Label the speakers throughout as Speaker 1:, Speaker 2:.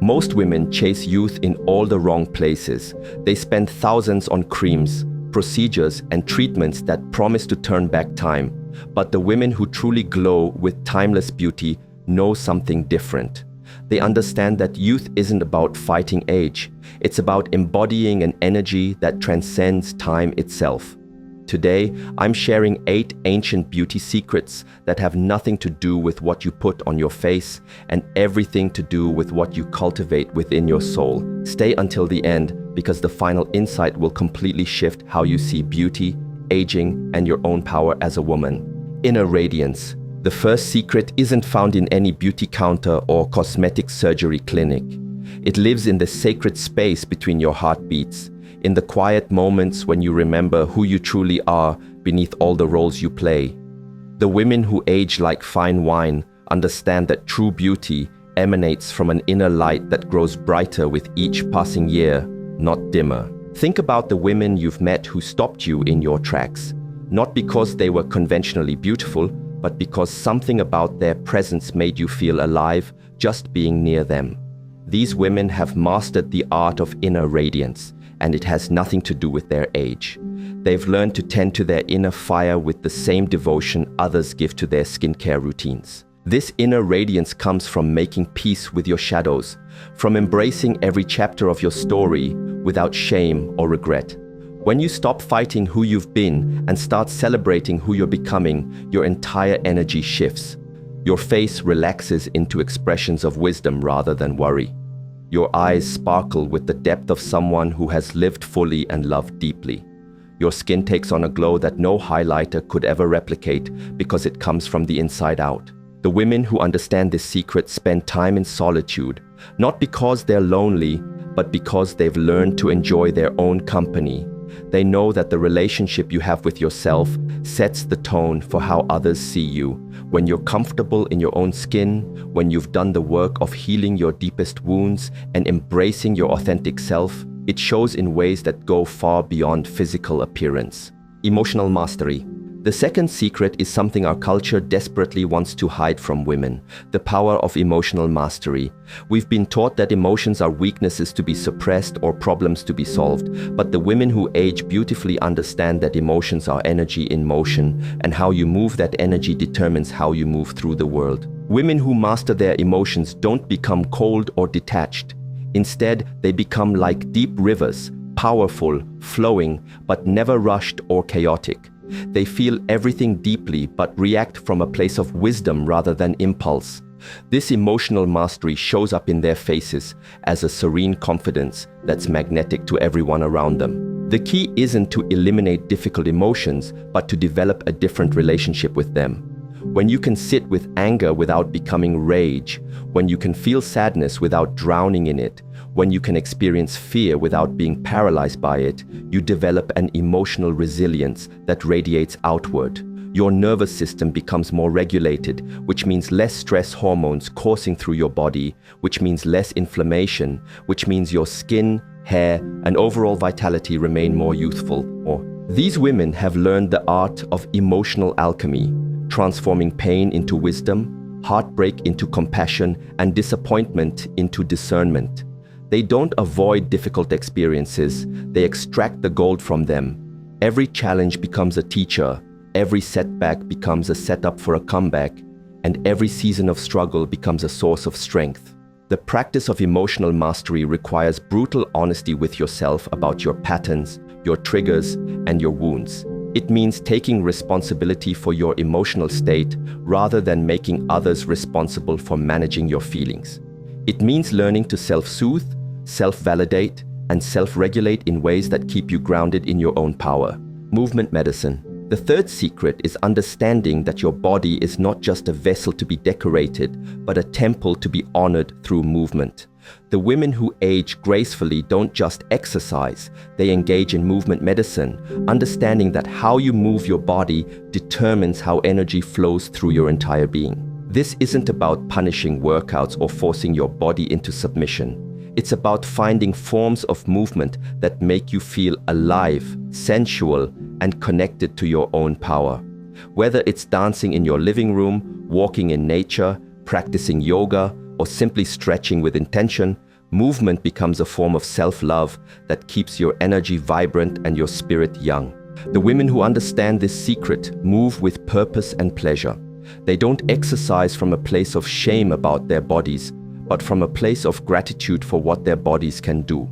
Speaker 1: Most women chase youth in all the wrong places. They spend thousands on creams, procedures, and treatments that promise to turn back time. But the women who truly glow with timeless beauty know something different. They understand that youth isn't about fighting age. It's about embodying an energy that transcends time itself. Today, I'm sharing 8 ancient beauty secrets that have nothing to do with what you put on your face and everything to do with what you cultivate within your soul. Stay until the end because the final insight will completely shift how you see beauty, aging, and your own power as a woman. Inner radiance. The first secret isn't found in any beauty counter or cosmetic surgery clinic. It lives in the sacred space between your heartbeats, in the quiet moments when you remember who you truly are beneath all the roles you play. The women who age like fine wine understand that true beauty emanates from an inner light that grows brighter with each passing year, not dimmer. Think about the women you've met who stopped you in your tracks, not because they were conventionally beautiful, but because something about their presence made you feel alive just being near them. These women have mastered the art of inner radiance, and it has nothing to do with their age. They've learned to tend to their inner fire with the same devotion others give to their skincare routines. This inner radiance comes from making peace with your shadows, from embracing every chapter of your story without shame or regret. When you stop fighting who you've been and start celebrating who you're becoming, your entire energy shifts. Your face relaxes into expressions of wisdom rather than worry. Your eyes sparkle with the depth of someone who has lived fully and loved deeply. Your skin takes on a glow that no highlighter could ever replicate because it comes from the inside out. The women who understand this secret spend time in solitude, not because they're lonely, but because they've learned to enjoy their own company. They know that the relationship you have with yourself sets the tone for how others see you. When you're comfortable in your own skin, when you've done the work of healing your deepest wounds and embracing your authentic self, it shows in ways that go far beyond physical appearance. Emotional mastery. The second secret is something our culture desperately wants to hide from women: the power of emotional mastery. We've been taught that emotions are weaknesses to be suppressed or problems to be solved, but the women who age beautifully understand that emotions are energy in motion, and how you move that energy determines how you move through the world. Women who master their emotions don't become cold or detached. Instead, they become like deep rivers, powerful, flowing, but never rushed or chaotic. They feel everything deeply but react from a place of wisdom rather than impulse. This emotional mastery shows up in their faces as a serene confidence that's magnetic to everyone around them. The key isn't to eliminate difficult emotions, but to develop a different relationship with them. When you can sit with anger without becoming rage, when you can feel sadness without drowning in it, when you can experience fear without being paralyzed by it, you develop an emotional resilience that radiates outward. Your nervous system becomes more regulated, which means less stress hormones coursing through your body, which means less inflammation, which means your skin, hair, and overall vitality remain more youthful. These women have learned the art of emotional alchemy, transforming pain into wisdom, heartbreak into compassion, and disappointment into discernment. They don't avoid difficult experiences, they extract the gold from them. Every challenge becomes a teacher, every setback becomes a setup for a comeback, and every season of struggle becomes a source of strength. The practice of emotional mastery requires brutal honesty with yourself about your patterns, your triggers, and your wounds. It means taking responsibility for your emotional state rather than making others responsible for managing your feelings. It means learning to self-soothe, self-validate, and self-regulate in ways that keep you grounded in your own power. Movement medicine. The third secret is understanding that your body is not just a vessel to be decorated, but a temple to be honored through movement. The women who age gracefully don't just exercise, they engage in movement medicine, understanding that how you move your body determines how energy flows through your entire being. This isn't about punishing workouts or forcing your body into submission. It's about finding forms of movement that make you feel alive, sensual, and connected to your own power. Whether it's dancing in your living room, walking in nature, practicing yoga, or simply stretching with intention, Movement becomes a form of self-love that keeps your energy vibrant and your spirit young. The women who understand this secret move with purpose and pleasure. They don't exercise from a place of shame about their bodies, but from a place of gratitude for what their bodies can do.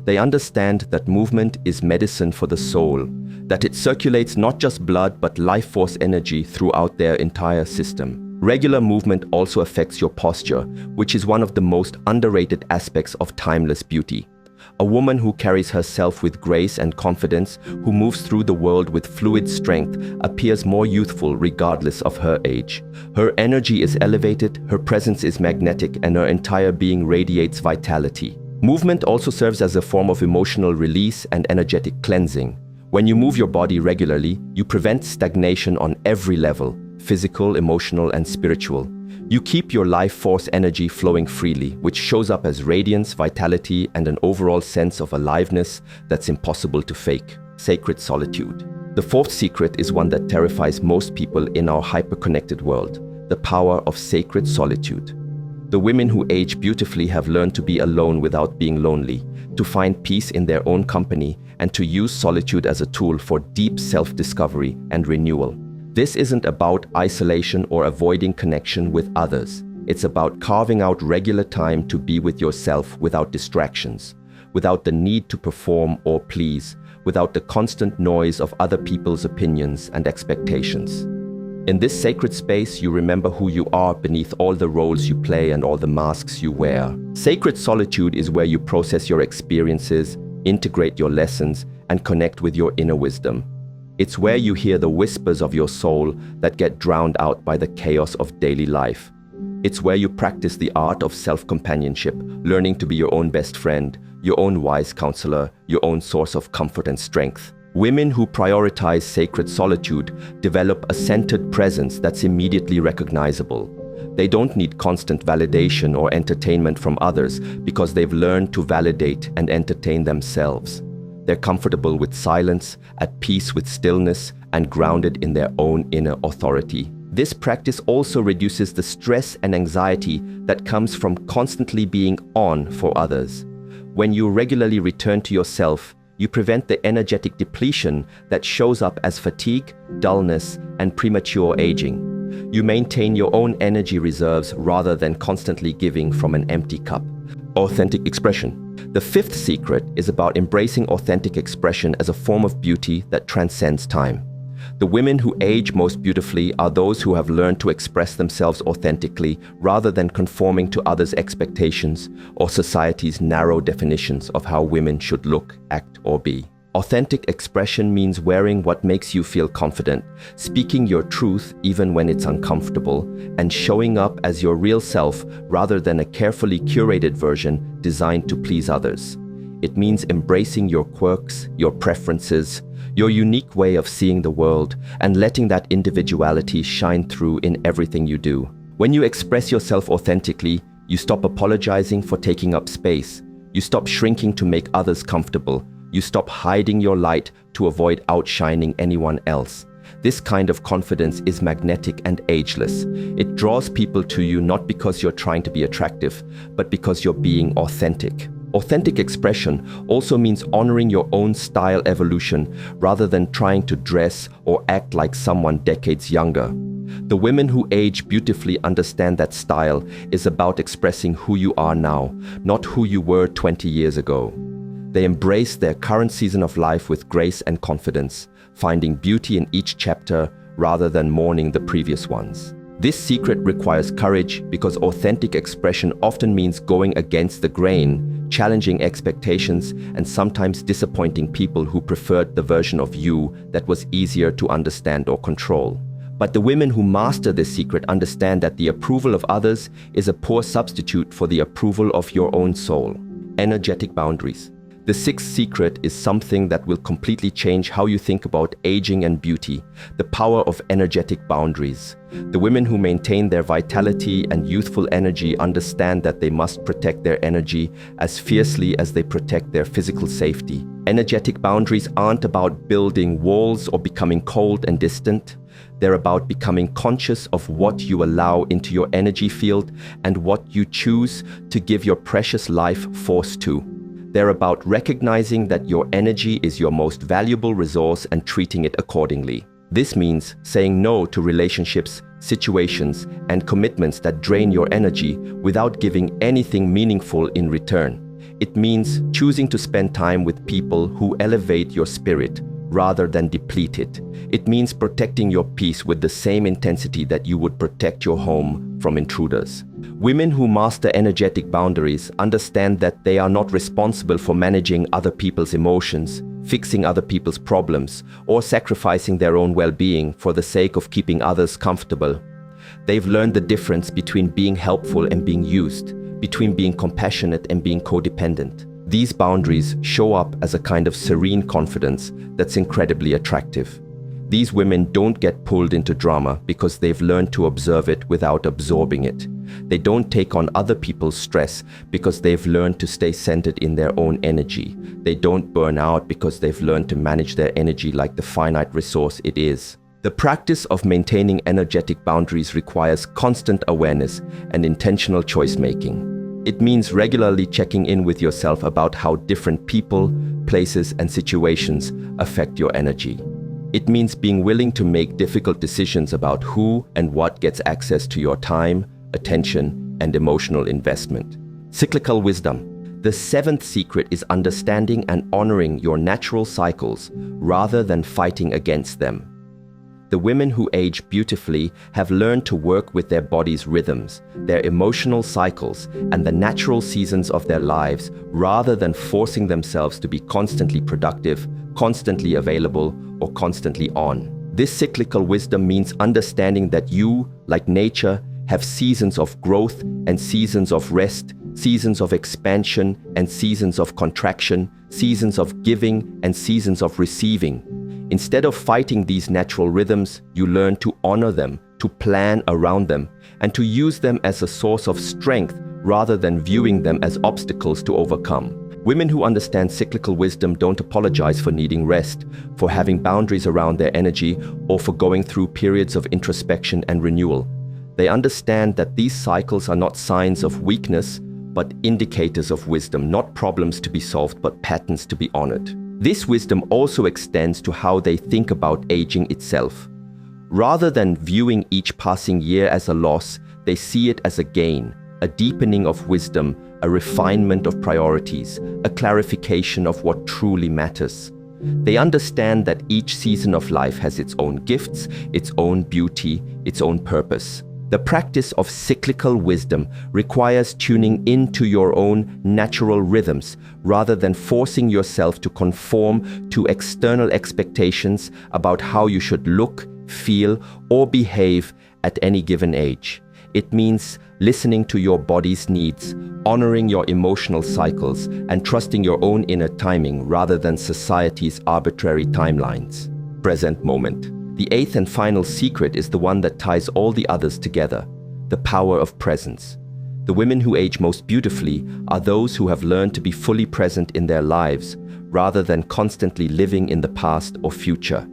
Speaker 1: They understand that movement is medicine for the soul, that it circulates not just blood but life force energy throughout their entire system. Regular movement also affects your posture, which is one of the most underrated aspects of timeless beauty. A woman who carries herself with grace and confidence, who moves through the world with fluid strength, appears more youthful regardless of her age. Her energy is elevated, her presence is magnetic, and her entire being radiates vitality. Movement also serves as a form of emotional release and energetic cleansing. When you move your body regularly, you prevent stagnation on every level: physical, emotional, and spiritual. You keep your life force energy flowing freely, which shows up as radiance, vitality, and an overall sense of aliveness that's impossible to fake. Sacred solitude. The fourth secret is one that terrifies most people in our hyper-connected world: the power of sacred solitude. The women who age beautifully have learned to be alone without being lonely, to find peace in their own company, and to use solitude as a tool for deep self-discovery and renewal. This isn't about isolation or avoiding connection with others. It's about carving out regular time to be with yourself without distractions, without the need to perform or please, without the constant noise of other people's opinions and expectations. In this sacred space, you remember who you are beneath all the roles you play and all the masks you wear. Sacred solitude is where you process your experiences, integrate your lessons, and connect with your inner wisdom. It's where you hear the whispers of your soul that get drowned out by the chaos of daily life. It's where you practice the art of self-companionship, learning to be your own best friend, your own wise counselor, your own source of comfort and strength. Women who prioritize sacred solitude develop a centered presence that's immediately recognizable. They don't need constant validation or entertainment from others because they've learned to validate and entertain themselves. They're comfortable with silence, at peace with stillness, and grounded in their own inner authority. This practice also reduces the stress and anxiety that comes from constantly being on for others. When you regularly return to yourself, you prevent the energetic depletion that shows up as fatigue, dullness, and premature aging. You maintain your own energy reserves rather than constantly giving from an empty cup. Authentic expression. The fifth secret is about embracing authentic expression as a form of beauty that transcends time. The women who age most beautifully are those who have learned to express themselves authentically rather than conforming to others' expectations or society's narrow definitions of how women should look, act, or be. Authentic expression means wearing what makes you feel confident, speaking your truth even when it's uncomfortable, and showing up as your real self rather than a carefully curated version designed to please others. It means embracing your quirks, your preferences, your unique way of seeing the world, and letting that individuality shine through in everything you do. When you express yourself authentically, you stop apologizing for taking up space. You stop shrinking to make others comfortable. You stop hiding your light to avoid outshining anyone else. This kind of confidence is magnetic and ageless. It draws people to you not because you're trying to be attractive, but because you're being authentic. Authentic expression also means honoring your own style evolution rather than trying to dress or act like someone decades younger. The women who age beautifully understand that style is about expressing who you are now, not who you were 20 years ago. They embrace their current season of life with grace and confidence, finding beauty in each chapter rather than mourning the previous ones. This secret requires courage because authentic expression often means going against the grain, challenging expectations, and sometimes disappointing people who preferred the version of you that was easier to understand or control. But the women who master this secret understand that the approval of others is a poor substitute for the approval of your own soul. Energetic boundaries. The sixth secret is something that will completely change how you think about aging and beauty: the power of energetic boundaries. The women who maintain their vitality and youthful energy understand that they must protect their energy as fiercely as they protect their physical safety. Energetic boundaries aren't about building walls or becoming cold and distant. They're about becoming conscious of what you allow into your energy field and what you choose to give your precious life force to. They're about recognizing that your energy is your most valuable resource and treating it accordingly. This means saying no to relationships, situations, and commitments that drain your energy without giving anything meaningful in return. It means choosing to spend time with people who elevate your spirit rather than deplete it. It means protecting your peace with the same intensity that you would protect your home from intruders. Women who master energetic boundaries understand that they are not responsible for managing other people's emotions, fixing other people's problems, or sacrificing their own well-being for the sake of keeping others comfortable. They've learned the difference between being helpful and being used, between being compassionate and being codependent. These boundaries show up as a kind of serene confidence that's incredibly attractive. These women don't get pulled into drama because they've learned to observe it without absorbing it. They don't take on other people's stress because they've learned to stay centered in their own energy. They don't burn out because they've learned to manage their energy like the finite resource it is. The practice of maintaining energetic boundaries requires constant awareness and intentional choice-making. It means regularly checking in with yourself about how different people, places, and situations affect your energy. It means being willing to make difficult decisions about who and what gets access to your time, attention, and emotional investment. Cyclical wisdom. The seventh secret is understanding and honoring your natural cycles rather than fighting against them. The women who age beautifully have learned to work with their body's rhythms, their emotional cycles, and the natural seasons of their lives rather than forcing themselves to be constantly productive, constantly available, or constantly on. This cyclical wisdom means understanding that you, like nature, have seasons of growth and seasons of rest, seasons of expansion and seasons of contraction, seasons of giving and seasons of receiving. Instead of fighting these natural rhythms, you learn to honor them, to plan around them, and to use them as a source of strength rather than viewing them as obstacles to overcome. Women who understand cyclical wisdom don't apologize for needing rest, for having boundaries around their energy, or for going through periods of introspection and renewal. They understand that these cycles are not signs of weakness, but indicators of wisdom, not problems to be solved, but patterns to be honored. This wisdom also extends to how they think about aging itself. Rather than viewing each passing year as a loss, they see it as a gain, a deepening of wisdom, a refinement of priorities, a clarification of what truly matters. They understand that each season of life has its own gifts, its own beauty, its own purpose. The practice of cyclical wisdom requires tuning into your own natural rhythms rather than forcing yourself to conform to external expectations about how you should look, feel, or behave at any given age. It means listening to your body's needs, honoring your emotional cycles, and trusting your own inner timing rather than society's arbitrary timelines. Present moment. The eighth and final secret is the one that ties all the others together: the power of presence. The women who age most beautifully are those who have learned to be fully present in their lives rather than constantly living in the past or future.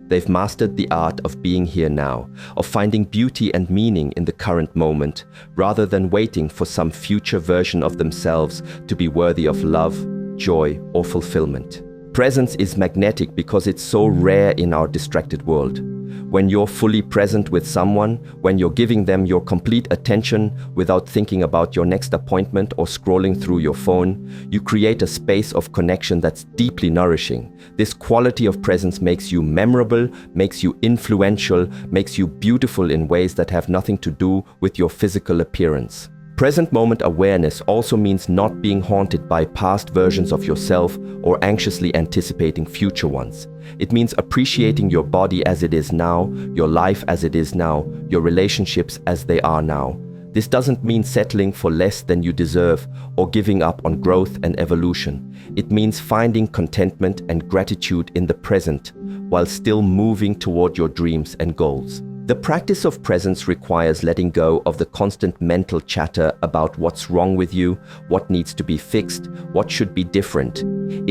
Speaker 1: They've mastered the art of being here now, of finding beauty and meaning in the current moment, rather than waiting for some future version of themselves to be worthy of love, joy, or fulfillment. Presence is magnetic because it's so rare in our distracted world. When you're fully present with someone, when you're giving them your complete attention without thinking about your next appointment or scrolling through your phone, you create a space of connection that's deeply nourishing. This quality of presence makes you memorable, makes you influential, makes you beautiful in ways that have nothing to do with your physical appearance. Present moment awareness also means not being haunted by past versions of yourself or anxiously anticipating future ones. It means appreciating your body as it is now, your life as it is now, your relationships as they are now. This doesn't mean settling for less than you deserve or giving up on growth and evolution. It means finding contentment and gratitude in the present while still moving toward your dreams and goals. The practice of presence requires letting go of the constant mental chatter about what's wrong with you, what needs to be fixed, what should be different.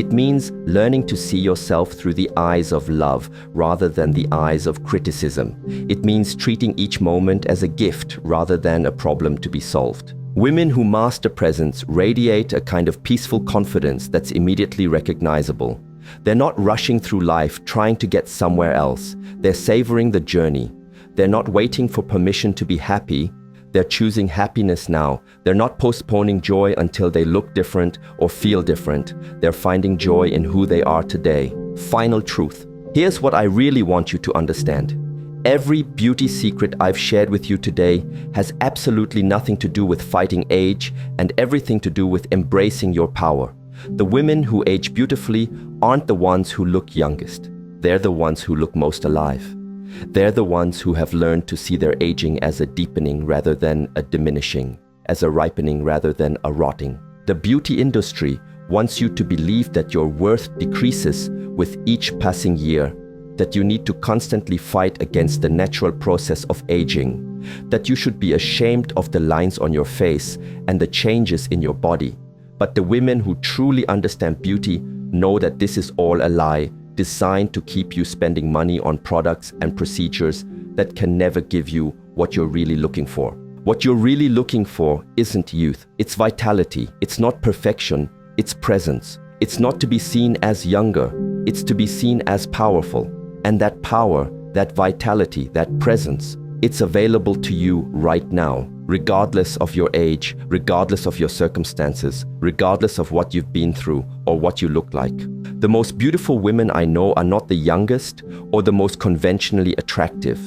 Speaker 1: It means learning to see yourself through the eyes of love rather than the eyes of criticism. It means treating each moment as a gift rather than a problem to be solved. Women who master presence radiate a kind of peaceful confidence that's immediately recognizable. They're not rushing through life trying to get somewhere else. They're savoring the journey. They're not waiting for permission to be happy. They're choosing happiness now. They're not postponing joy until they look different or feel different. They're finding joy in who they are today. Final truth. Here's what I really want you to understand. Every beauty secret I've shared with you today has absolutely nothing to do with fighting age and everything to do with embracing your power. The women who age beautifully aren't the ones who look youngest. They're the ones who look most alive. They're the ones who have learned to see their aging as a deepening rather than a diminishing, as a ripening rather than a rotting. The beauty industry wants you to believe that your worth decreases with each passing year, that you need to constantly fight against the natural process of aging, that you should be ashamed of the lines on your face and the changes in your body. But the women who truly understand beauty know that this is all a lie, designed to keep you spending money on products and procedures that can never give you what you're really looking for. What you're really looking for isn't youth, it's vitality. It's not perfection, it's presence. It's not to be seen as younger, it's to be seen as powerful. And that power, that vitality, that presence, it's available to you right now, regardless of your age, regardless of your circumstances, regardless of what you've been through or what you look like. The most beautiful women I know are not the youngest or the most conventionally attractive.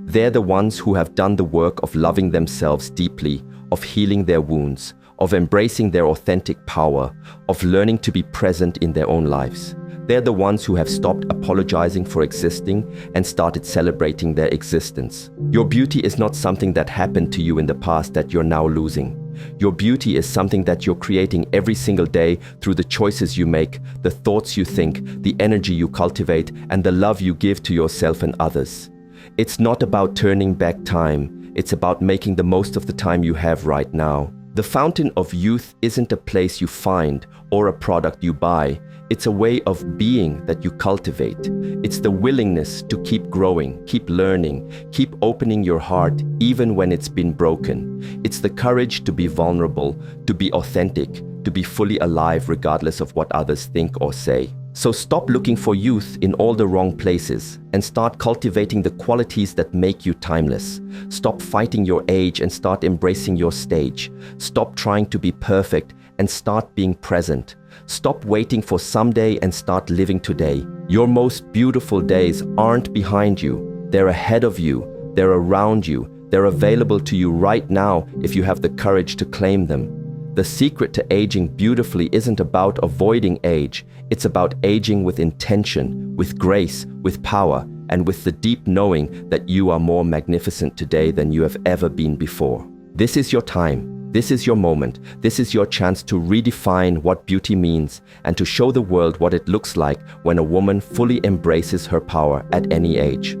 Speaker 1: They're the ones who have done the work of loving themselves deeply, of healing their wounds, of embracing their authentic power, of learning to be present in their own lives. They're the ones who have stopped apologizing for existing and started celebrating their existence. Your beauty is not something that happened to you in the past that you're now losing. Your beauty is something that you're creating every single day through the choices you make, the thoughts you think, the energy you cultivate, and the love you give to yourself and others. It's not about turning back time. It's about making the most of the time you have right now. The fountain of youth isn't a place you find or a product you buy. It's a way of being that you cultivate. It's the willingness to keep growing, keep learning, keep opening your heart even when it's been broken. It's the courage to be vulnerable, to be authentic, to be fully alive regardless of what others think or say. So stop looking for youth in all the wrong places and start cultivating the qualities that make you timeless. Stop fighting your age and start embracing your stage. Stop trying to be perfect and start being present. Stop waiting for someday and start living today. Your most beautiful days aren't behind you. They're ahead of you. They're around you. They're available to you right now if you have the courage to claim them. The secret to aging beautifully isn't about avoiding age. It's about aging with intention, with grace, with power, and with the deep knowing that you are more magnificent today than you have ever been before. This is your time. This is your moment. This is your chance to redefine what beauty means and to show the world what it looks like when a woman fully embraces her power at any age.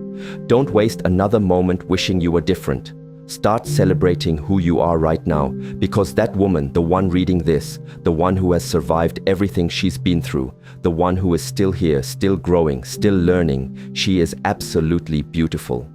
Speaker 1: Don't waste another moment wishing you were different. Start celebrating who you are right now, because that woman, the one reading this, the one who has survived everything she's been through, the one who is still here, still growing, still learning, she is absolutely beautiful.